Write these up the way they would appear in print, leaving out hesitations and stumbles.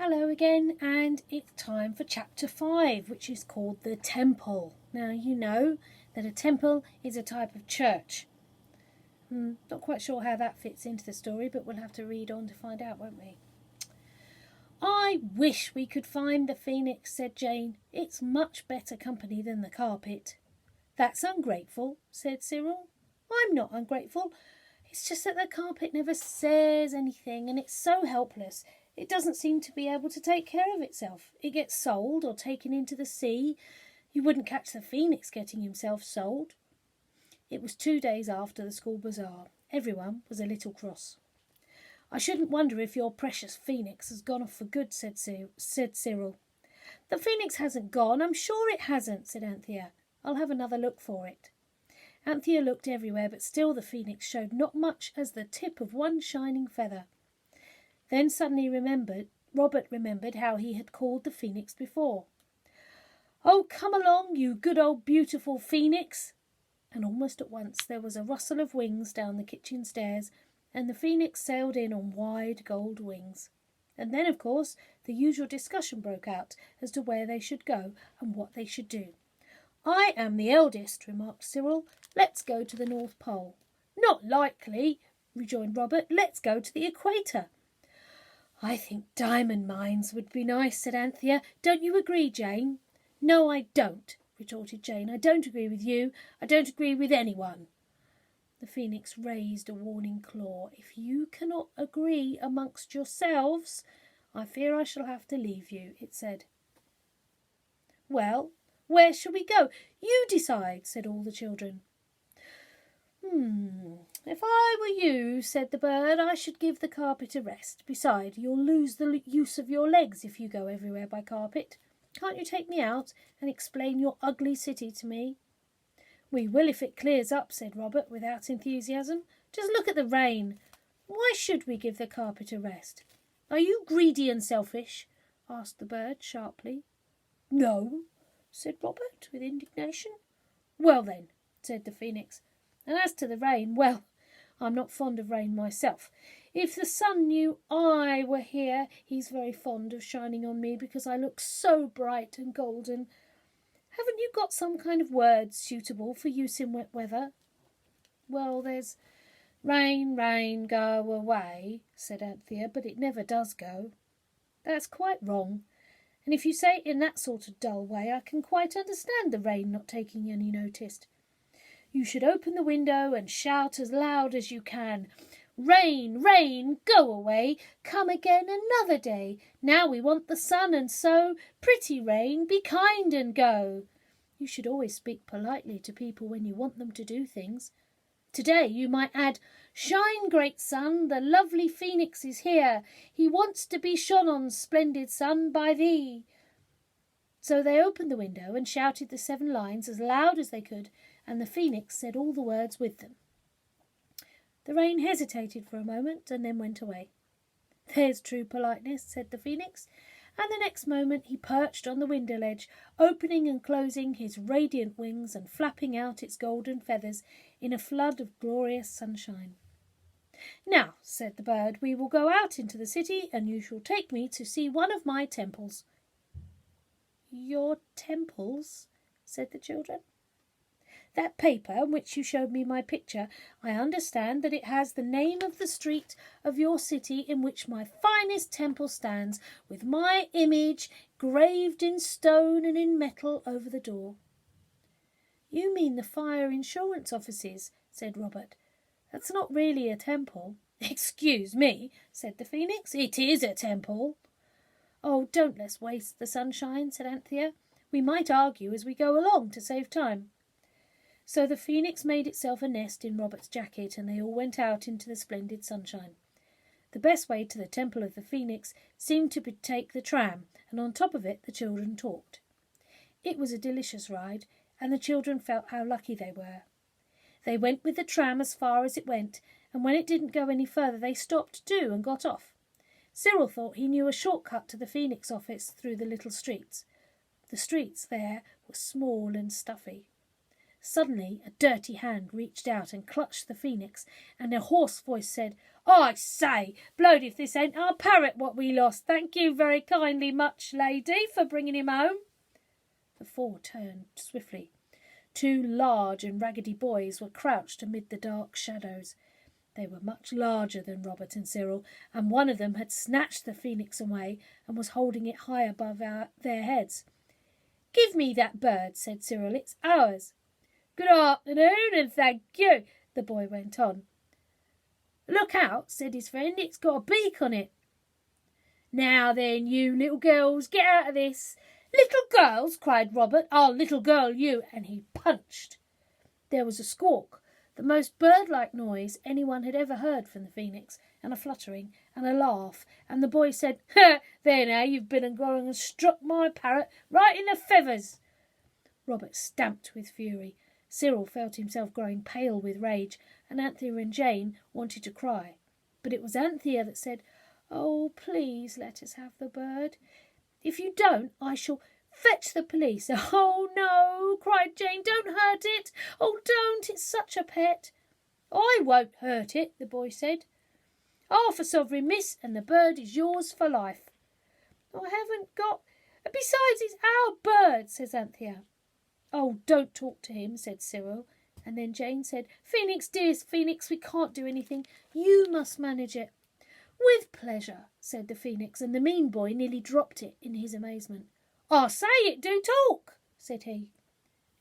Hello again, and it's time for chapter 5, which is called The Temple. Now, you know that a temple is a type of church. Not quite sure how that fits into the story, but we'll have to read on to find out, won't we? I wish we could find the phoenix, said Jane. It's much better company than the carpet. That's ungrateful, said Cyril. I'm not ungrateful. It's just that the carpet never says anything, and it's so helpless. It doesn't seem to be able to take care of itself. It gets sold or taken into the sea. You wouldn't catch the phoenix getting himself sold. It was 2 days after the school bazaar. Everyone was a little cross. I shouldn't wonder if your precious phoenix has gone off for good, said Cyril. The phoenix hasn't gone. I'm sure it hasn't, said Anthea. I'll have another look for it. Anthea looked everywhere, but still the phoenix showed not much as the tip of one shining feather. Then suddenly Robert remembered how he had called the phoenix before. Oh, come along, you good old beautiful phoenix! And almost at once there was a rustle of wings down the kitchen stairs, and the phoenix sailed in on wide gold wings. And then, of course, the usual discussion broke out as to where they should go and what they should do. I am the eldest, remarked Cyril. Let's go to the North Pole. Not likely, rejoined Robert. Let's go to the equator. I think diamond mines would be nice, said Anthea. Don't you agree, Jane? No, I don't, retorted Jane. I don't agree with you. I don't agree with anyone. The phoenix raised a warning claw. If you cannot agree amongst yourselves, I fear I shall have to leave you, it said. Well, where shall we go? You decide, said all the children. If I were you, said the bird, I should give the carpet a rest. Besides, you'll lose the use of your legs if you go everywhere by carpet. Can't you take me out and explain your ugly city to me? We will if it clears up, said Robert without enthusiasm. Just look at the rain. Why should we give the carpet a rest? Are you greedy and selfish? Asked the bird sharply. No, said Robert with indignation. Well then, said the phoenix. And as to the rain, well, I'm not fond of rain myself. If the sun knew I were here, he's very fond of shining on me because I look so bright and golden. Haven't you got some kind of words suitable for use in wet weather? Well, there's rain, rain, go away, said Anthea, but it never does go. That's quite wrong. And if you say it in that sort of dull way, I can quite understand the rain not taking any notice. You should open the window and shout as loud as you can. Rain, rain, go away, come again another day. Now we want the sun, and so, pretty rain, be kind and go. You should always speak politely to people when you want them to do things. Today you might add, shine, great sun, the lovely phoenix is here. He wants to be shone on, splendid sun, by thee. So they opened the window and shouted the 7 lines as loud as they could, and the phoenix said all the words with them. The rain hesitated for a moment and then went away. There's true politeness, said the phoenix, and the next moment he perched on the window ledge, opening and closing his radiant wings and flapping out its golden feathers in a flood of glorious sunshine. Now, said the bird, we will go out into the city, and you shall take me to see one of my temples. Your temples? Said the children. That paper on which you showed me my picture, I understand that it has the name of the street of your city in which my finest temple stands, with my image graved in stone and in metal over the door. You mean the fire insurance offices, said Robert. That's not really a temple. Excuse me, said the phoenix. It is a temple. Oh, don't let's waste the sunshine, said Anthea. We might argue as we go along to save time. So the phoenix made itself a nest in Robert's jacket, and they all went out into the splendid sunshine. The best way to the temple of the phoenix seemed to be to take the tram, and on top of it the children talked. It was a delicious ride, and the children felt how lucky they were. They went with the tram as far as it went, and when it didn't go any further they stopped too and got off. Cyril thought he knew a short-cut to the phoenix office through the little streets. The streets there were small and stuffy. Suddenly a dirty hand reached out and clutched the phoenix, and a hoarse voice said, "I say, blowed if this ain't our parrot what we lost. Thank you very kindly much, lady, for bringing him home." The four turned swiftly. Two large and raggedy boys were crouched amid the dark shadows. They were much larger than Robert and Cyril, and one of them had snatched the phoenix away and was holding it high above their heads. "Give me that bird," said Cyril. "It's ours." "Good afternoon, and thank you," the boy went on. "Look out," said his friend. "It's got a beak on it." "Now then, you little girls, get out of this." "Little girls!" cried Robert. "I'll little girl you," and he punched. There was a squawk, the most bird-like noise anyone had ever heard from the phoenix, and a fluttering, and a laugh, and the boy said, "Ha! There now, you've been and gone and struck my parrot right in the feathers." Robert stamped with fury. Cyril felt himself growing pale with rage, and Anthea and Jane wanted to cry. But it was Anthea that said, "Oh, please let us have the bird. If you don't, I shall fetch the police." "Oh, no," cried Jane. "Don't hurt it. Oh, don't. It's such a pet." "I won't hurt it," the boy said. "Half a sovereign, miss, and the bird is yours for life." "I haven't got... Besides, it's our bird," says Anthea. "Oh, don't talk to him," said Cyril. And then Jane said, "Phoenix, dearest Phoenix, we can't do anything. You must manage it." "With pleasure," said the phoenix, and the mean boy nearly dropped it in his amazement. "I say it do talk," said he.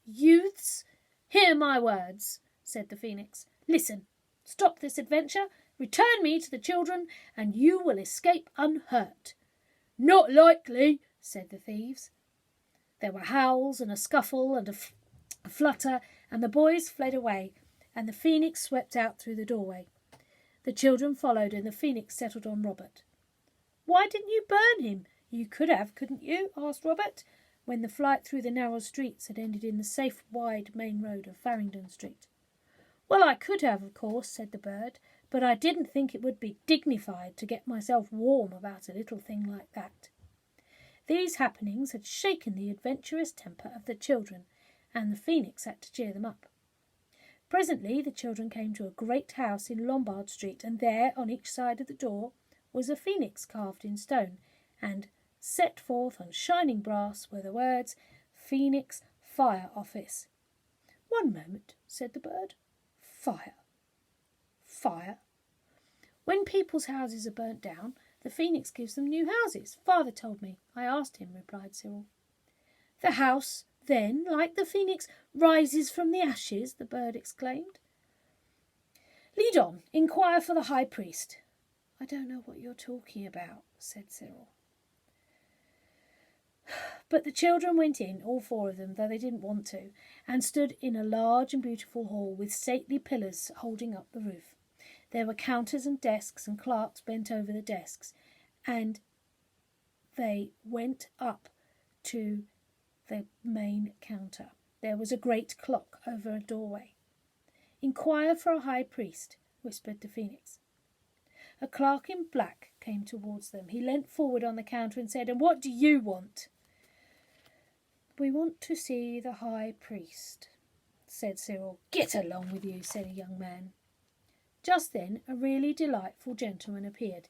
"Youths, hear my words," said the phoenix. "Listen, stop this adventure, return me to the children, and you will escape unhurt." "Not likely," said the thieves. There were howls and a scuffle and a flutter, and the boys fled away, and the phoenix swept out through the doorway. The children followed, and the phoenix settled on Robert. "Why didn't you burn him? You could have, couldn't you?" asked Robert, when the flight through the narrow streets had ended in the safe, wide main road of Farringdon Street. "Well, I could have, of course," said the bird, "but I didn't think it would be dignified to get myself warm about a little thing like that." These happenings had shaken the adventurous temper of the children, and the phoenix had to cheer them up. Presently the children came to a great house in Lombard Street, and there, on each side of the door, was a phoenix carved in stone, and set forth on shining brass were the words, "Phoenix Fire Office." "One moment," said the bird. "Fire. Fire. When people's houses are burnt down, the phoenix gives them new houses. Father told me. I asked him," replied Cyril. "The house, then, like the phoenix, rises from the ashes?" the bird exclaimed. "Lead on. Inquire for the high priest." "I don't know what you're talking about," said Cyril. But the children went in, all four of them, though they didn't want to, and stood in a large and beautiful hall with stately pillars holding up the roof. There were counters and desks, and clerks bent over the desks, and they went up to the main counter. There was a great clock over a doorway. "Inquire for a high priest," whispered the phoenix. A clerk in black came towards them. He leant forward on the counter and said, "And what do you want?" "We want to see the high priest," said Cyril. "Get along with you," said a young man. Just then a really delightful gentleman appeared.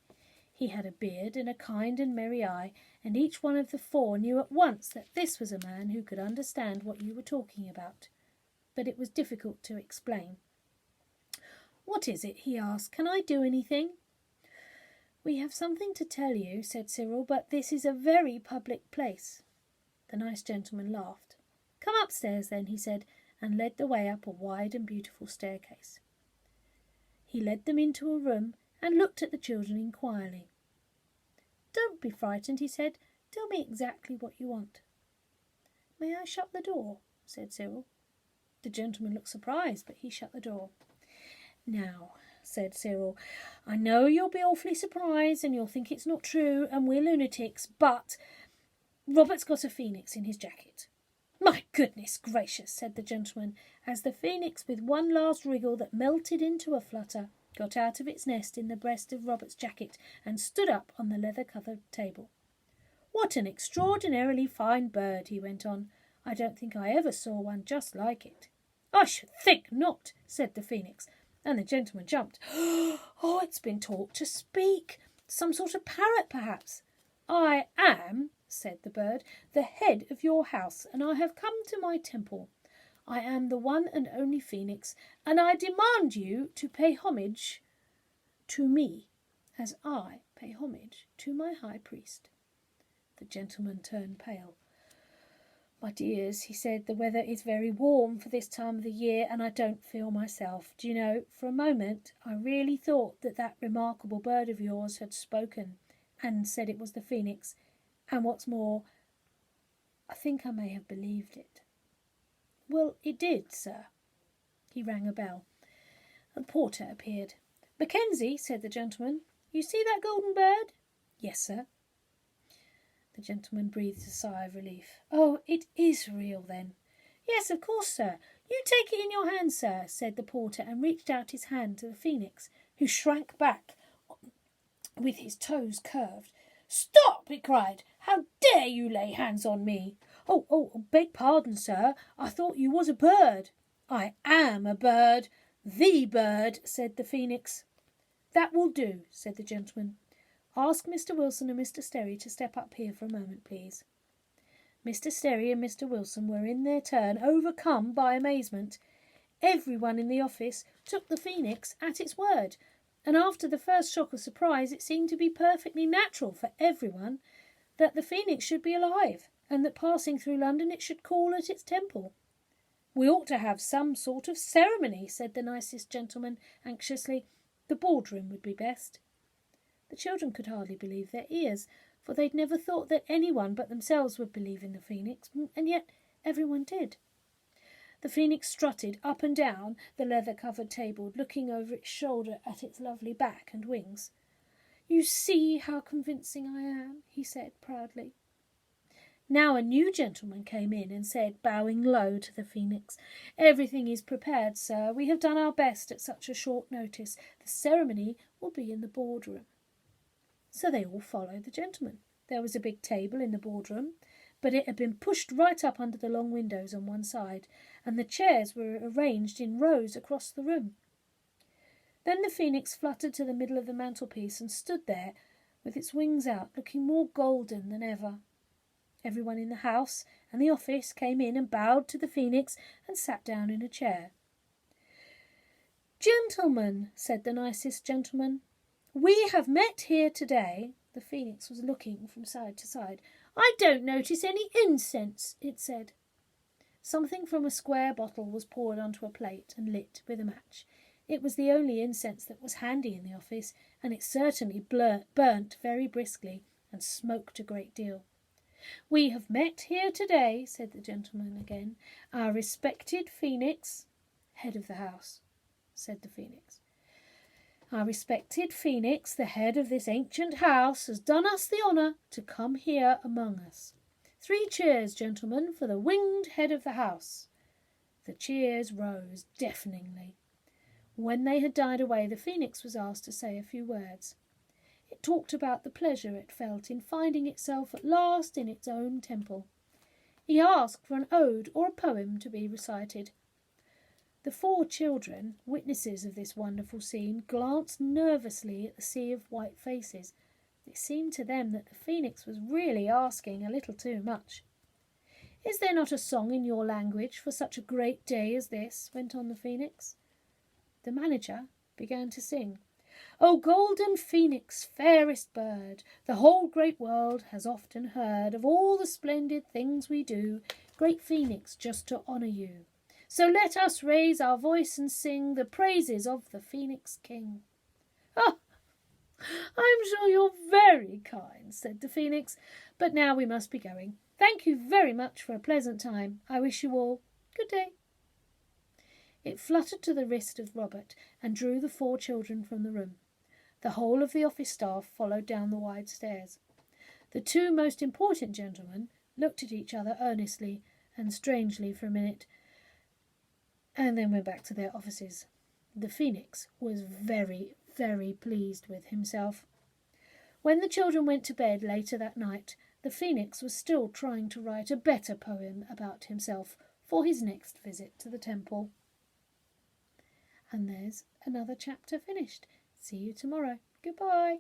He had a beard and a kind and merry eye, and each one of the four knew at once that this was a man who could understand what you were talking about. But it was difficult to explain. "What is it?" he asked. "Can I do anything?" "We have something to tell you," said Cyril, "but this is a very public place." The nice gentleman laughed. "Come upstairs, then," he said, and led the way up a wide and beautiful staircase. He led them into a room and looked at the children inquiringly. "Don't be frightened," he said. "Tell me exactly what you want." "May I shut the door?" said Cyril. The gentleman looked surprised, but he shut the door. "Now," said Cyril, "I know you'll be awfully surprised, and you'll think it's not true, and we're lunatics, but Robert's got a phoenix in his jacket." "My goodness gracious," said the gentleman, as the phoenix, with one last wriggle that melted into a flutter, got out of its nest in the breast of Robert's jacket and stood up on the leather-covered table. "What an extraordinarily fine bird," he went on. "I don't think I ever saw one just like it." "I should think not," said the phoenix. and the gentleman jumped. Oh, it's been taught to speak. Some sort of parrot, perhaps. I am, said the bird, the head of your house, and I have come to my temple. I am the one and only phoenix, and I demand you to pay homage to me, as I pay homage to my high priest. The gentleman turned pale. My dears, he said, the weather is very warm for this time of the year, and I don't feel myself. Do you know, for a moment I really thought that remarkable bird of yours had spoken and said it was the phoenix, and what's more, I think I may have believed it. Well, it did, sir. He rang a bell. The porter appeared. Mackenzie, said the gentleman, you see that golden bird? Yes, sir. The gentleman breathed a sigh of relief. Oh, it is real, then? Yes, of course, sir. You take it in your hand, sir, said the porter, and reached out his hand to the phoenix, who shrank back with his toes curved. Stop, he cried. How dare you lay hands on me? Oh, beg pardon, sir. I thought you was a bird. I am a bird. The bird, said the phoenix. That will do, said the gentleman. Ask Mr. Wilson and Mr. Sterry to step up here for a moment, please. Mr. Sterry and Mr. Wilson were in their turn overcome by amazement. Everyone in the office took the phoenix at its word, and after the first shock of surprise it seemed to be perfectly natural for everyone that the phoenix should be alive, and that passing through London it should call at its temple. We ought to have some sort of ceremony, said the nicest gentleman anxiously. The boardroom would be best. The children could hardly believe their ears, for they'd never thought that anyone but themselves would believe in the phoenix, and yet everyone did. The phoenix strutted up and down the leather-covered table, looking over its shoulder at its lovely back and wings. You see how convincing I am, he said proudly. Now a new gentleman came in and said, bowing low to the phoenix, Everything is prepared, sir. We have done our best at such a short notice. The ceremony will be in the boardroom. So they all followed the gentleman. There was a big table in the boardroom, but it had been pushed right up under the long windows on one side, and the chairs were arranged in rows across the room. Then the phoenix fluttered to the middle of the mantelpiece and stood there with its wings out, looking more golden than ever. Everyone in the house and the office came in and bowed to the phoenix and sat down in a chair. Gentlemen, said the nicest gentleman, we have met here today. The phoenix was looking from side to side. I don't notice any incense, it said. Something from a square bottle was poured onto a plate and lit with a match. It was the only incense that was handy in the office, and it certainly burnt very briskly and smoked a great deal. We have met here today, said the gentleman again. Our respected phoenix, head of the house, said the phoenix. Our respected phoenix, the head of this ancient house, has done us the honour to come here among us. 3 cheers, gentlemen, for the winged head of the house. The cheers rose deafeningly. When they had died away, the phoenix was asked to say a few words. It talked about the pleasure it felt in finding itself at last in its own temple. He asked for an ode or a poem to be recited. The 4 children, witnesses of this wonderful scene, glanced nervously at the sea of white faces. It seemed to them that the phoenix was really asking a little too much. Is there not a song in your language for such a great day as this? Went on the phoenix. The manager began to sing. O golden phoenix, fairest bird, the whole great world has often heard of all the splendid things we do, great phoenix, just to honour you. So let us raise our voice and sing the praises of the Phoenix King. Oh, I'm sure you're very kind, said the phoenix, but now we must be going. Thank you very much for a pleasant time. I wish you all good day. It fluttered to the wrist of Robert and drew the 4 children from the room. The whole of the office staff followed down the wide stairs. The 2 most important gentlemen looked at each other earnestly and strangely for a minute, and then went back to their offices. The phoenix was very, very pleased with himself. When the children went to bed later that night, the phoenix was still trying to write a better poem about himself for his next visit to the temple. And there's another chapter finished. See you tomorrow. Goodbye.